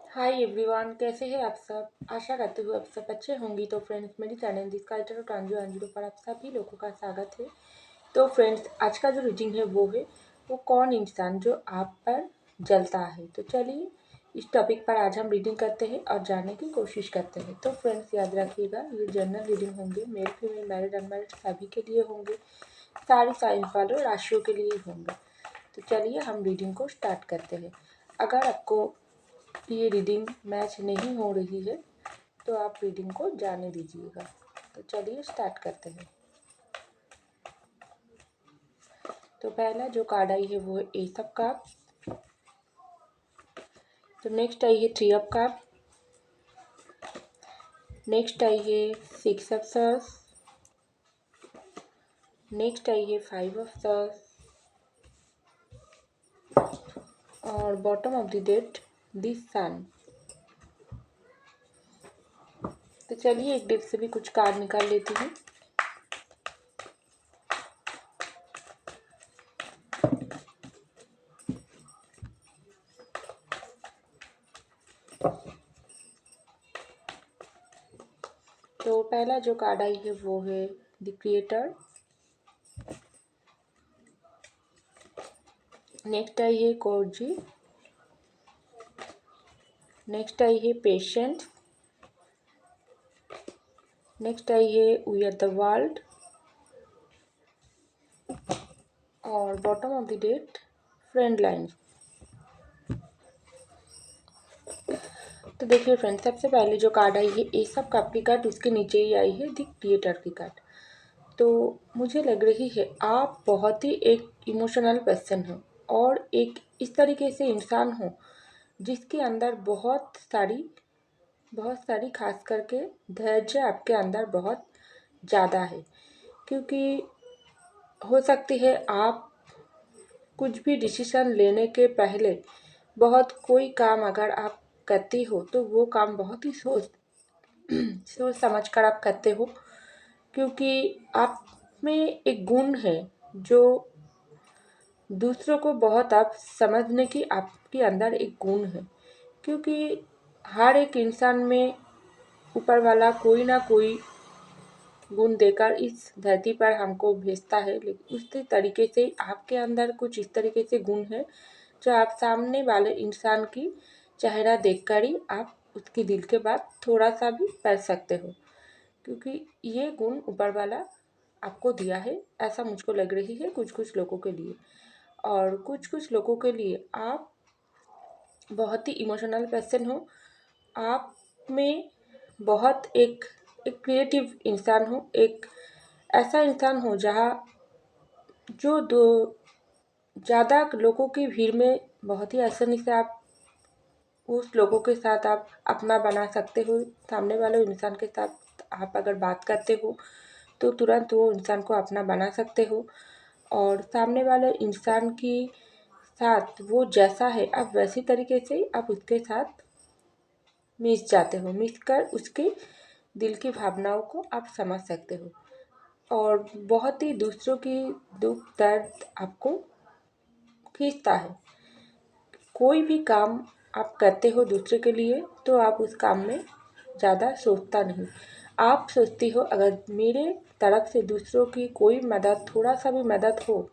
Hi everyone, कैसे हैं आप सब। आशा करती हूँ आप सब अच्छे होंगी। तो फ्रेंड्स, मेरी चैनल दिस कल्चर टांजो अंजू पर आप सभी लोगों का स्वागत है। तो फ्रेंड्स, आज का जो रीडिंग है वो कौन इंसान जो आप पर जलता है। तो चलिए इस टॉपिक पर आज हम रीडिंग करते हैं और जानने की कोशिश करते हैं। तो फ्रेंड्स, याद रखिएगा, ये जनरल रीडिंग होंगे, मेल फीमेल मैरिड अनमैरिड सभी के लिए होंगे, सारी साइन वालों राशियों के लिए होंगे। तो चलिए हम रीडिंग को स्टार्ट करते हैं। अगर आपको ये रीडिंग मैच नहीं हो रही है तो आप रीडिंग को जाने दीजिएगा। तो चलिए स्टार्ट करते हैं। तो पहला जो कार्ड आई है वो है एस ऑफ कप। तो नेक्स्ट आई है थ्री ऑफ कप। नेक्स्ट आई है सिक्स ऑफ सॉर्ड्स। नेक्स्ट आई है फाइव ऑफ सॉर्ड्स और bottom of the deck the sun. तो चलिए एक डेक से भी कुछ कार्ड निकाल लेती हूँ। तो पहला जो कार्ड आई है वो है द क्रिएटर। नेक्स्ट आई है कोर्जी। नेक्स्ट आई है पेशेंट। नेक्स्ट आई है वी आर द वर्ल्ड और bottom of the date friend line. तो देखिए फ्रेंड्स, सबसे पहले जो कार्ड आई है एस ऑफ कप की कार्ड, उसके नीचे ही आई है द क्रिएटर की कार्ड। तो मुझे लग रही है आप बहुत ही एक इमोशनल पर्सन हो और एक इस तरीके से इंसान हो जिसके अंदर बहुत सारी खास करके धैर्य आपके अंदर बहुत ज़्यादा है। क्योंकि हो सकती है आप कुछ भी डिसीजन लेने के पहले बहुत कोई काम अगर आप करती हो तो वो काम बहुत ही सोच समझ कर आप करते हो। क्योंकि आप में एक गुण है जो दूसरों को बहुत आप समझने की आपके अंदर एक गुण है। क्योंकि हर एक इंसान में ऊपर वाला कोई ना कोई गुण देकर इस धरती पर हमको भेजता है, लेकिन उसी तरीके से आपके अंदर कुछ इस तरीके से गुण है जो आप सामने वाले इंसान की चेहरा देखकर ही आप उसकी दिल के बात थोड़ा सा भी पढ़ सकते हो। क्योंकि ये गुण ऊपर वाला आपको दिया है, ऐसा मुझको लग रही है कुछ कुछ लोगों के लिए। और कुछ कुछ लोगों के लिए आप बहुत ही इमोशनल पर्सन हो। आप में बहुत एक क्रिएटिव इंसान हो, एक ऐसा इंसान हो जहाँ जो दो ज़्यादा लोगों की भीड़ में बहुत ही आसानी से आप उस लोगों के साथ आप अपना बना सकते हो। सामने वाले इंसान के साथ आप अगर बात करते हो तो तुरंत वो इंसान को अपना बना सकते हो और सामने वाले इंसान की साथ वो जैसा है आप वैसी तरीके से आप उसके साथ मिस जाते हो, मिस कर उसके दिल की भावनाओं को आप समझ सकते हो और बहुत ही दूसरों की दुख दर्द आपको खींचता है। कोई भी काम आप करते हो दूसरे के लिए तो आप उस काम में ज़्यादा सोचता नहीं। आप सोचती हो अगर मेरे तरफ से दूसरों की कोई मदद, थोड़ा सा भी मदद हो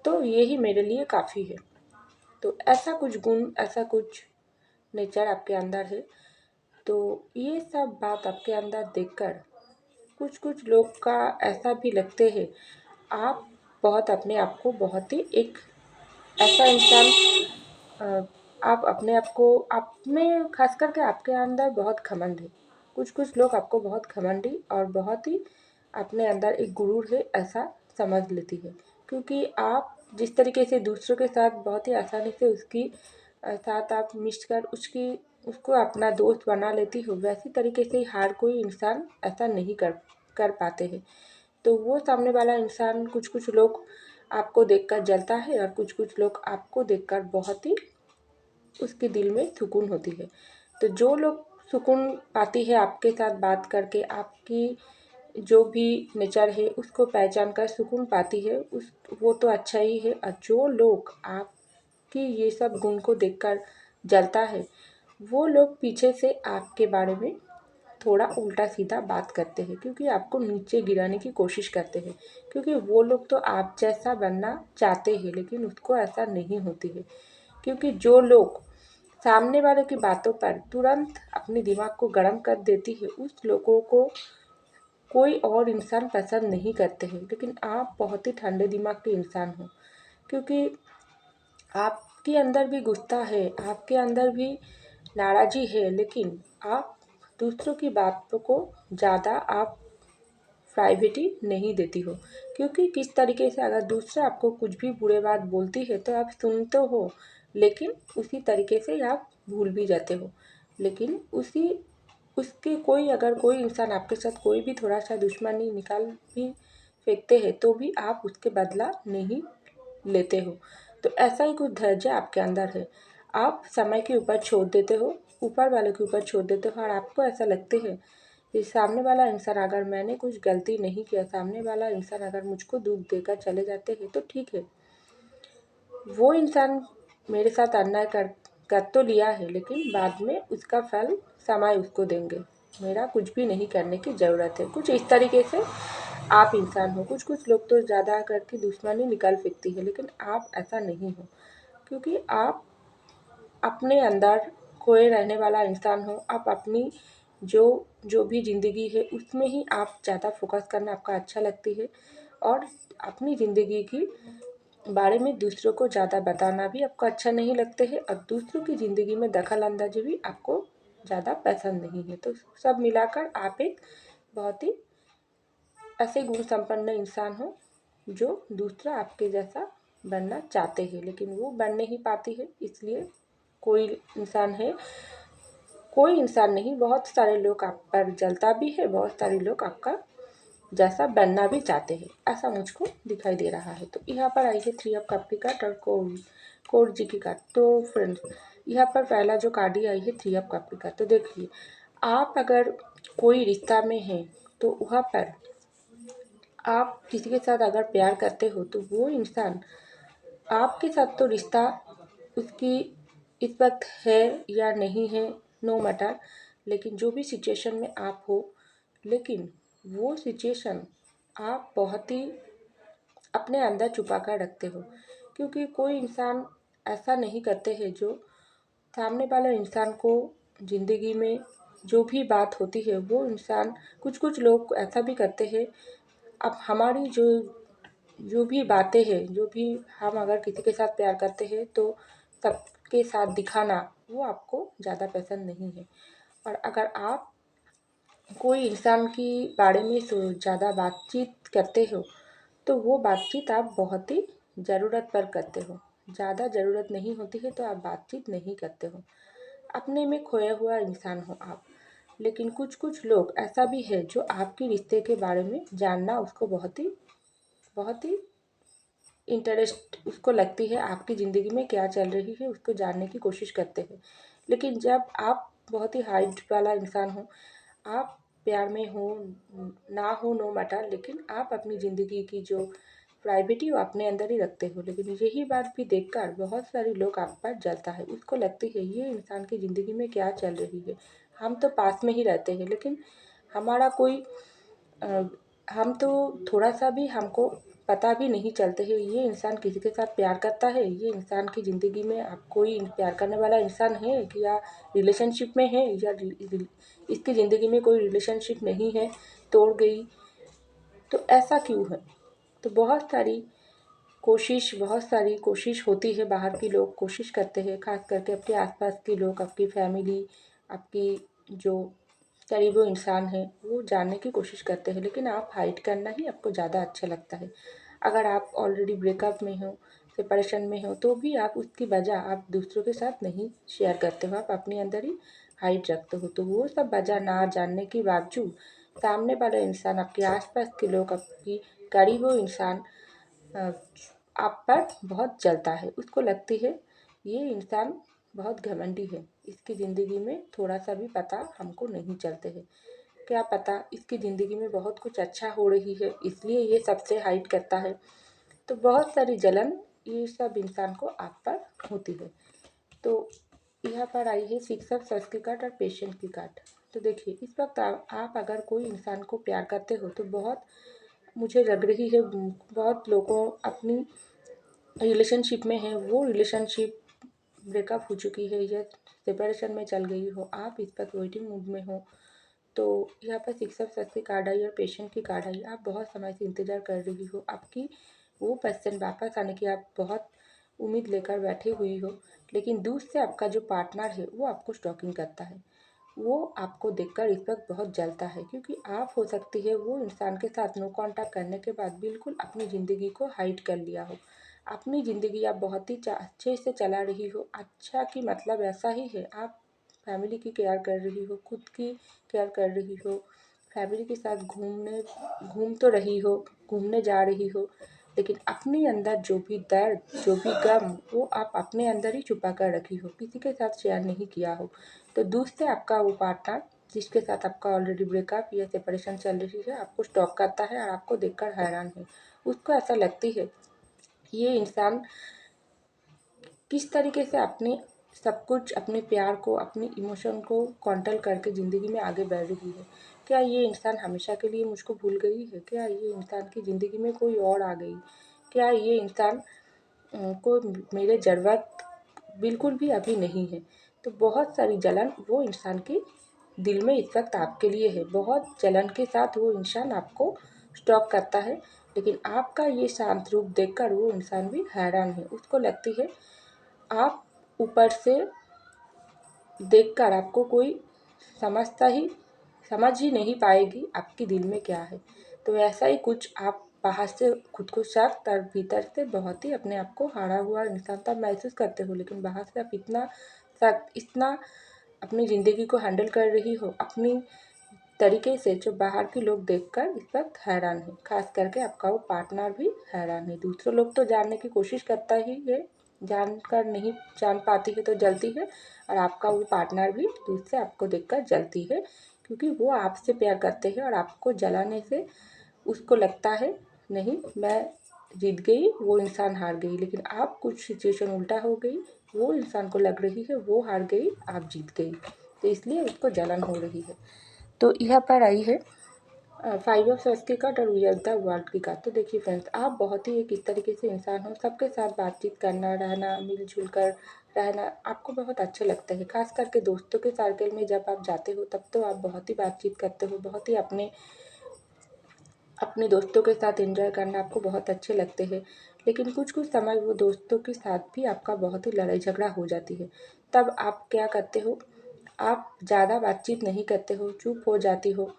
तो यही मेरे लिए काफ़ी है। तो ऐसा कुछ गुण, ऐसा कुछ नेचर आपके अंदर है। तो ये सब बात आपके अंदर देखकर कुछ कुछ लोग का ऐसा भी लगते हैं आप बहुत अपने आप को बहुत ही एक ऐसा इंसान, आप अपने आप को, आप में खास करके आपके अंदर बहुत घमंड है। कुछ कुछ लोग आपको बहुत घमंडी और बहुत ही अपने अंदर एक गुरूर है ऐसा समझ लेती है। क्योंकि आप जिस तरीके से दूसरों के साथ बहुत ही आसानी से उसकी साथ आप मिश कर उसको अपना दोस्त बना लेती हो, वैसी तरीके से हर कोई इंसान ऐसा नहीं कर कर पाते हैं। तो वो सामने वाला इंसान, कुछ कुछ लोग आपको देखकर जलता है और कुछ कुछ लोग आपको देखकर बहुत ही उसके दिल में सुकून होती है। तो जो लोग सुकून पाती है आपके साथ बात करके, आपकी जो भी नेचर है उसको पहचान कर सुकून पाती है, उस वो तो अच्छा ही है। और जो लोग आपकी ये सब गुण को देखकर जलता है वो लोग पीछे से आपके बारे में थोड़ा उल्टा सीधा बात करते हैं, क्योंकि आपको नीचे गिराने की कोशिश करते हैं, क्योंकि वो लोग तो आप जैसा बनना चाहते हैं, लेकिन उसको ऐसा नहीं होती है। क्योंकि जो लोग सामने वाले की बातों पर तुरंत अपने दिमाग को गर्म कर देती है, उस लोगों को कोई और इंसान पसंद नहीं करते हैं। लेकिन आप बहुत ही ठंडे दिमाग के इंसान हो, क्योंकि आपके अंदर भी गुस्सा है, आपके अंदर भी नाराज़ी है, लेकिन आप दूसरों की बातों को ज़्यादा आप प्राइवेटी नहीं देती हो। क्योंकि किस तरीके से अगर दूसरा आपको कुछ भी बुरे बात बोलती है तो आप सुनते हो, लेकिन उसी तरीके से आप भूल भी जाते हो। लेकिन उसके कोई इंसान आपके साथ कोई भी थोड़ा सा दुश्मनी निकाल भी फेंकते हैं, तो भी आप उसके बदला नहीं लेते हो। तो ऐसा ही कुछ धैर्य आपके अंदर है। आप समय के ऊपर छोड़ देते हो, ऊपर वाले के ऊपर छोड़ देते हो, और आपको ऐसा लगते है कि सामने वाला इंसान, अगर मैंने कुछ गलती नहीं किया, सामने वाला इंसान अगर मुझको दुख देकर चले जाते हैं तो ठीक है, वो इंसान मेरे साथ अन्याय कर तो लिया है, लेकिन बाद में उसका फल समय उसको देंगे। मेरा कुछ भी नहीं करने की ज़रूरत है। कुछ इस तरीके से आप इंसान हो। कुछ लोग तो ज़्यादा करके दुश्मनी निकाल फेंकती है, लेकिन आप ऐसा नहीं हो, क्योंकि आप अपने अंदर खोए रहने वाला इंसान हो। आप अपनी जो जो भी ज़िंदगी है उसमें ही आप ज़्यादा फोकस करना आपका अच्छा लगती है, और अपनी ज़िंदगी की बारे में दूसरों को ज़्यादा बताना भी आपको अच्छा नहीं लगते है, और दूसरों की ज़िंदगी में दखल अंदाजी भी आपको ज़्यादा पसंद नहीं है। तो सब मिलाकर आप एक बहुत ही ऐसे गुण संपन्न इंसान हो, जो दूसरा आपके जैसा बनना चाहते हैं, लेकिन वो बन नहीं पाती है। इसलिए कोई इंसान है कोई इंसान नहीं, बहुत सारे लोग आप पर जलता भी है, बहुत सारे लोग आपका जैसा बनना भी चाहते हैं। ऐसा मुझको दिखाई दे रहा है। तो यहाँ पर आई है 3 ऑफ कप की कार्ड और कोर जी की कार्ड। तो फ्रेंड्स, यहाँ पर पहला जो कार्ड ही आई है 3 ऑफ कप की कार्ड। तो देखिए, आप अगर कोई रिश्ता में हैं तो वहाँ पर आप किसी के साथ अगर प्यार करते हो तो वो इंसान आपके साथ तो रिश्ता उसकी इस वक्त है या नहीं है, नो मैटर, लेकिन जो भी सिचुएशन में आप हो, लेकिन वो सिचुएशन आप बहुत ही अपने अंदर छुपा कर रखते हो। क्योंकि कोई इंसान ऐसा नहीं करते हैं जो सामने वाले इंसान को ज़िंदगी में जो भी बात होती है वो इंसान, कुछ लोग ऐसा भी करते हैं। अब हमारी जो जो भी बातें हैं, जो भी हम अगर किसी के साथ प्यार करते हैं तो सबके साथ दिखाना वो आपको ज़्यादा पसंद नहीं है। और अगर आप कोई इंसान के बारे में ज़्यादा बातचीत करते हो तो वो बातचीत आप बहुत ही ज़रूरत पर करते हो। ज़्यादा ज़रूरत नहीं होती है तो आप बातचीत नहीं करते हो। अपने में खोया हुआ इंसान हो आप। लेकिन कुछ लोग ऐसा भी है जो आपके रिश्ते के बारे में जानना उसको बहुत ही इंटरेस्ट उसको लगती है, आपकी ज़िंदगी में क्या चल रही है उसको जानने की कोशिश करते हैं। लेकिन जब आप बहुत ही हाइट वाला इंसान हो, आप प्यार में हो ना हो नो मैटर, लेकिन आप अपनी ज़िंदगी की जो प्राइवेटी वो अपने अंदर ही रखते हो। लेकिन यही बात भी देखकर बहुत सारे लोग आप पर जलता है, उसको लगती है ये इंसान की ज़िंदगी में क्या चल रही है। हम तो पास में ही रहते हैं, लेकिन हमारा कोई अ, हम तो थोड़ा सा भी हमको पता भी नहीं चलते है ये इंसान किसी के साथ प्यार करता है, ये इंसान की ज़िंदगी में आप कोई प्यार करने वाला इंसान है या रिलेशनशिप में है, या इसकी ज़िंदगी में कोई रिलेशनशिप नहीं है, तोड़ गई, तो ऐसा क्यों है। तो बहुत सारी कोशिश होती है, बाहर के लोग कोशिश करते हैं, खास करके आपके आसपास के लोग, आपकी फैमिली, आपकी जो करीबी इंसान है वो जानने की कोशिश करते हैं, लेकिन आप हाइड करना ही आपको ज़्यादा अच्छा लगता है। अगर आप ऑलरेडी ब्रेकअप में हो, सेपरेशन में हो, तो भी आप उसकी वजह आप दूसरों के साथ नहीं शेयर करते हो, आप अपने अंदर ही हाइड रखते हो। तो वो सब वजह ना जानने के बावजूद सामने वाला इंसान, आपके आसपास के लोग, आपकी करीबी इंसान आप पर बहुत जलता है। उसको लगती है ये इंसान बहुत घमंडी है, इसकी ज़िंदगी में थोड़ा सा भी पता हमको नहीं चलते है। क्या पता इसकी ज़िंदगी में बहुत कुछ अच्छा हो रही है, इसलिए ये सबसे हाइड करता है। तो बहुत सारी जलन ये सब इंसान को आप पर होती है। तो यहाँ पर आई है 6 ऑफ सॉर्ड्स की कार्ड और पेशेंट की कार्ड। तो देखिए इस वक्त आप अगर कोई इंसान को प्यार करते हो तो बहुत मुझे लग रही है बहुत लोगों अपनी रिलेशनशिप में है, वो रिलेशनशिप ब्रेकअप हो चुकी है या सेपरेशन में चल गई हो, आप इस वक्त वेटिंग मूड में हो। तो यहाँ पर 6 ऑफ सॉर्ड्स की कार्ड आई और पेशेंट की कार्ड आई। आप बहुत समय से इंतज़ार कर रही हो, आपकी वो पर्सन वापस आने की आप बहुत उम्मीद लेकर बैठी हुई हो, लेकिन दूर से आपका जो पार्टनर है वो आपको स्टॉकिंग करता है। वो आपको देखकर इस वक्त बहुत जलता है क्योंकि आप हो सकती है वो इंसान के साथ नो कांटेक्ट करने के बाद बिल्कुल अपनी ज़िंदगी को हाइड कर लिया हो। अपनी ज़िंदगी आप बहुत ही अच्छे से चला रही हो। अच्छा की मतलब ऐसा ही है, आप फैमिली की केयर कर रही हो, खुद की केयर कर रही हो, फैमिली के साथ घूम तो रही हो, घूमने जा रही हो, लेकिन अपने अंदर जो भी दर्द, जो भी गम, वो आप अपने अंदर ही छुपा कर रखी हो, किसी के साथ शेयर नहीं किया हो। तो दूसरे आपका वो पार्टनर जिसके साथ आपका ऑलरेडी ब्रेकअप या सेपरेशन चल रही है, आपको स्टॉक करता है और आपको देखकर हैरान है। उसको ऐसा लगती है ये इंसान किस तरीके से अपने सब कुछ, अपने प्यार को, अपने इमोशन को कंट्रोल करके ज़िंदगी में आगे बढ़ रही है। क्या ये इंसान हमेशा के लिए मुझको भूल गई है? क्या ये इंसान की ज़िंदगी में कोई और आ गई? क्या ये इंसान को मेरे ज़रूरत बिल्कुल भी अभी नहीं है? तो बहुत सारी जलन वो इंसान की दिल में इस वक्त आपके लिए है। बहुत जलन के साथ वो इंसान आपको स्टॉक करता है, लेकिन आपका ये शांत रूप देखकर वो इंसान भी हैरान है। उसको लगती है आप ऊपर से देखकर आपको कोई समझता ही समझ ही नहीं पाएगी आपके दिल में क्या है। तो ऐसा ही कुछ आप बाहर से खुद को सख्त और भीतर से बहुत ही अपने आप को हारा हुआ इंसान तब महसूस करते हो, लेकिन बाहर से आप इतना सख्त, इतना अपनी ज़िंदगी को हैंडल कर रही हो अपनी तरीके से, जो बाहर के लोग देखकर इस वक्त हैरान है। खास करके आपका वो पार्टनर भी हैरान है। दूसरे लोग तो जानने की कोशिश करता ही है, जानकर नहीं जान पाती है तो जलती है, और आपका वो पार्टनर भी दूर से आपको देखकर जलती है क्योंकि वो आपसे प्यार करते हैं और आपको जलाने से उसको लगता है नहीं मैं जीत गई, वो इंसान हार गई। लेकिन आप कुछ सिचुएशन उल्टा हो गई, वो इंसान को लग रही है वो हार गई, आप जीत गई, तो इसलिए उसको जलन हो रही है। तो यहाँ पर आई है 5 ऑफ सॉर्ड्स की कार्ड और वी ऑफ द वर्ल्ड की कार्ड। तो देखिए फ्रेंड्स, आप बहुत ही एक इस तरीके से इंसान हो, सबके साथ बातचीत करना, रहना, मिलजुल कर रहना आपको बहुत अच्छा लगता है। खास करके दोस्तों के सर्कल में जब आप जाते हो तब तो आप बहुत ही बातचीत करते हो, बहुत ही अपने दोस्तों के साथ एंजॉय करना आपको बहुत अच्छे लगते हैं। लेकिन कुछ कुछ समय वो दोस्तों के साथ भी आपका बहुत ही लड़ाई झगड़ा हो जाती है। तब आप क्या करते हो, आप ज़्यादा बातचीत नहीं करते हो, चुप हो जाती हो।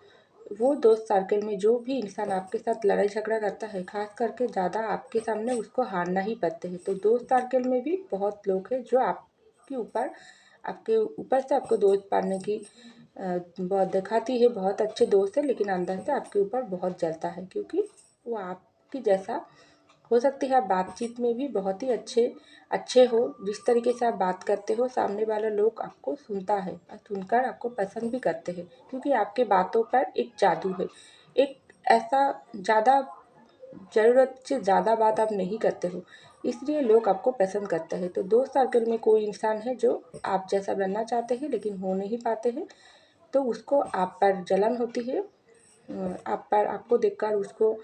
वो दोस्त सर्कल में जो भी इंसान आपके साथ लड़ाई झगड़ा करता है, खास करके ज़्यादा आपके सामने उसको हारना ही पड़ते हैं। तो दोस्त सर्कल में भी बहुत लोग हैं जो आपके ऊपर से आपको दोस्त पाने की बहुत दिखाती है, बहुत अच्छे दोस्त है, लेकिन अंदर से आपके ऊपर बहुत जलता है क्योंकि वो आपकी जैसा हो सकती है। आप बातचीत में भी बहुत ही अच्छे अच्छे हो, जिस तरीके से आप बात करते हो सामने वाला लोग आपको सुनता है और सुनकर आपको पसंद भी करते हैं क्योंकि आपके बातों पर एक जादू है। एक ऐसा ज़्यादा ज़रूरत से ज़्यादा बात आप नहीं करते हो, इसलिए लोग आपको पसंद करते हैं। तो दोस्त सर्कल में कोई इंसान है जो आप जैसा बनना चाहते हैं लेकिन हो नहीं पाते हैं, तो उसको आप पर जलन होती है। आप पर आपको देखकर उसको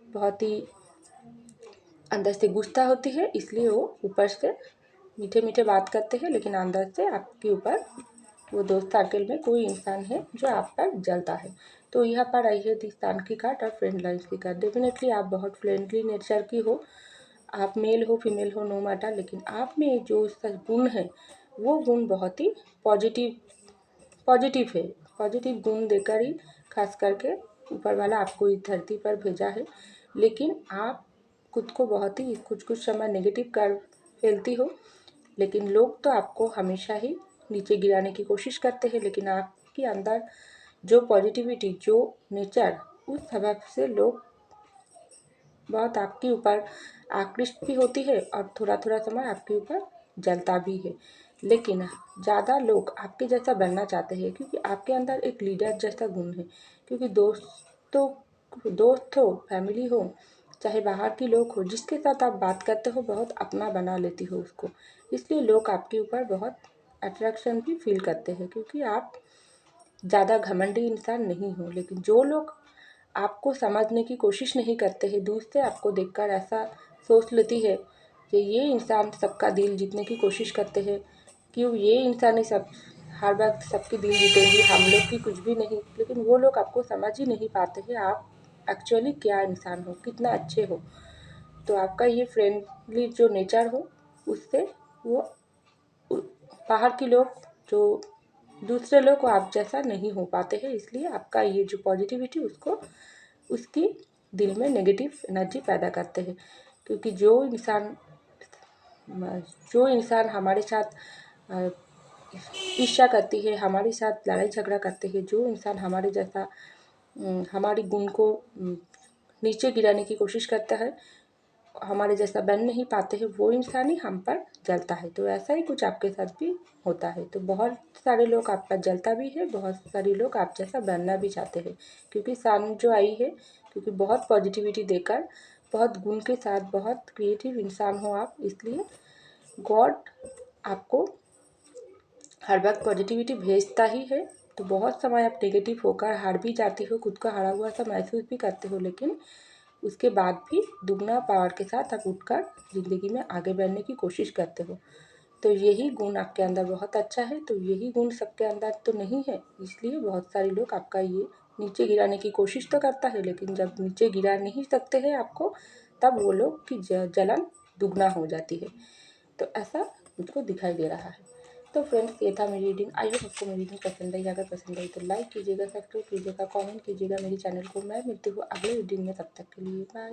बहुत ही अंदर से गुस्सा होती है, इसलिए वो ऊपर से मीठे मीठे बात करते हैं, लेकिन अंदर से आपके ऊपर वो दोस्त सर्कल में कोई इंसान है जो आप पर जलता है। तो यहाँ पर आई है दिस्तान की कार्ड और फ्रेंड लाइन्स की कार्ड। डेफिनेटली आप बहुत फ्रेंडली नेचर की हो, आप मेल हो फीमेल हो नो मैटर, लेकिन आप में जो गुण है वो गुण बहुत ही पॉजिटिव पॉजिटिव है। पॉजिटिव गुण देकर ही खास करके ऊपर वाला आपको इस धरती पर भेजा है, लेकिन आप खुद को बहुत ही कुछ कुछ समय नेगेटिव कर फैलती हो, लेकिन लोग तो आपको हमेशा ही नीचे गिराने की कोशिश करते हैं, लेकिन आपके अंदर जो पॉजिटिविटी, जो नेचर, उस सबब से लोग बहुत आपके ऊपर आकृष्ट भी होती है और थोड़ा थोड़ा समय आपके ऊपर जलता भी है। लेकिन ज़्यादा लोग आपके जैसा बनना चाहते हैं क्योंकि आपके अंदर एक लीडर जैसा गुण है। क्योंकि दोस्त हो, फैमिली हो, चाहे बाहर के लोग हो, जिसके साथ आप बात करते हो बहुत अपना बना लेती हो उसको, इसलिए लोग आपके ऊपर बहुत अट्रैक्शन भी फील करते हैं, क्योंकि आप ज़्यादा घमंडी इंसान नहीं हो। लेकिन जो लोग आपको समझने की कोशिश नहीं करते हैं, दूर से आपको देखकर ऐसा सोच लेती है कि ये इंसान सबका दिल जीतने की कोशिश करते हैं, क्यों ये इंसान ही सब हर वक्त सबके दिल जीतेंगे, हम लोग की कुछ भी नहीं। लेकिन वो लोग आपको समझ ही नहीं पाते हैं आप एक्चुअली क्या इंसान हो, कितना अच्छे हो। तो आपका ये फ्रेंडली जो नेचर हो, उससे वो बाहर के लोग, जो दूसरे लोग आप जैसा नहीं हो पाते हैं। इसलिए आपका ये जो पॉजिटिविटी उसको उसकी दिल में नेगेटिव एनर्जी पैदा करते हैं। क्योंकि जो इंसान हमारे साथ ईर्ष्या करती है, हमारे साथ लड़ाई झगड़ा करते हैं, जो इंसान हमारे जैसा हमारी गुण को नीचे गिराने की कोशिश करता है, हमारे जैसा बन नहीं पाते हैं, वो इंसान ही हम पर जलता है। तो ऐसा ही कुछ आपके साथ भी होता है। तो बहुत सारे लोग आप पर जलता भी है, बहुत सारे लोग आप जैसा बनना भी चाहते हैं। क्योंकि सन जो आई है, क्योंकि बहुत पॉजिटिविटी देकर, बहुत गुण के साथ, बहुत क्रिएटिव इंसान हो आप, इसलिए गॉड आपको हर वक्त पॉजिटिविटी भेजता ही है। तो बहुत समय आप नेगेटिव होकर हार भी जाती हो, खुद को हारा हुआ सा महसूस भी करते हो, लेकिन उसके बाद भी दुगना पावर के साथ आप उठकर ज़िंदगी में आगे बढ़ने की कोशिश करते हो। तो यही गुण आपके अंदर बहुत अच्छा है। तो यही गुण सबके अंदर तो नहीं है, इसलिए बहुत सारे लोग आपका ये नीचे गिराने की कोशिश तो करता है, लेकिन जब नीचे गिरा नहीं सकते हैं आपको, तब वो लोग की जलन दुगना हो जाती है। तो ऐसा मुझको दिखाई दे रहा है। तो फ्रेंड्स, ये था मेरी रीडिंग। आई होप आपको मेरी रीडिंग पसंद आई। अगर पसंद आई तो लाइक कीजिएगा, सब्सक्राइब कीजिएगा, कमेंट कीजिएगा मेरे चैनल को। मैं मिलती हूँ अगले रीडिंग में, तब तक के लिए बाय।